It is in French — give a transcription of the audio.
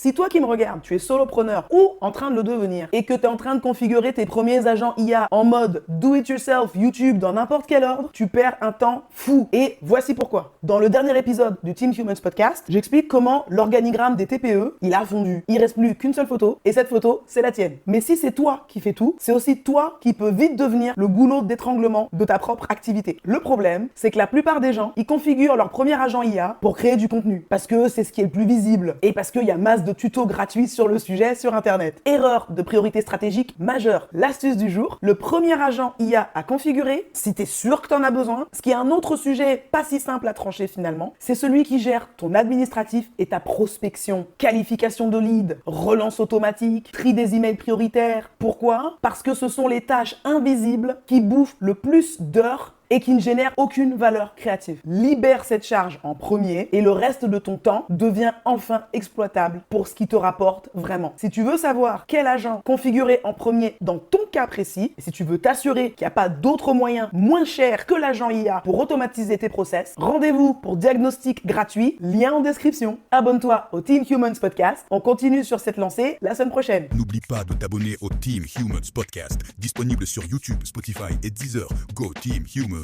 Si toi qui me regardes, tu es solopreneur ou en train de le devenir et que tu es en train de configurer tes premiers agents IA en mode do it yourself YouTube dans n'importe quel ordre, tu perds un temps fou. Et voici pourquoi. Dans le dernier épisode du Team Humans Podcast, j'explique comment l'organigramme des TPE, il a fondu. Il reste plus qu'une seule photo et cette photo, c'est la tienne. Mais si c'est toi qui fais tout, c'est aussi toi qui peux vite devenir le goulot d'étranglement de ta propre activité. Le problème, c'est que la plupart des gens, ils configurent leur premier agent IA pour créer du contenu parce que c'est ce qui est le plus visible et parce qu'il y a masse de tutos gratuits sur le sujet sur Internet. Erreur de priorité stratégique majeure. L'astuce du jour, le premier agent IA à configurer, si tu es sûr que tu en as besoin, ce qui est un autre sujet pas si simple à trancher finalement, c'est celui qui gère ton administratif et ta prospection, qualification de lead, relance automatique, tri des emails prioritaires. Pourquoi ? Parce que ce sont les tâches invisibles qui bouffent le plus d'heures et qui ne génère aucune valeur créative. Libère cette charge en premier et le reste de ton temps devient enfin exploitable pour ce qui te rapporte vraiment. Si tu veux savoir quel agent configurer en premier dans ton cas précis, et si tu veux t'assurer qu'il n'y a pas d'autres moyens moins chers que l'agent IA pour automatiser tes process, rendez-vous pour diagnostic gratuit, lien en description. Abonne-toi au Team Humans Podcast. On continue sur cette lancée la semaine prochaine. N'oublie pas de t'abonner au Team Humans Podcast, disponible sur YouTube, Spotify et Deezer. Go Team Humans!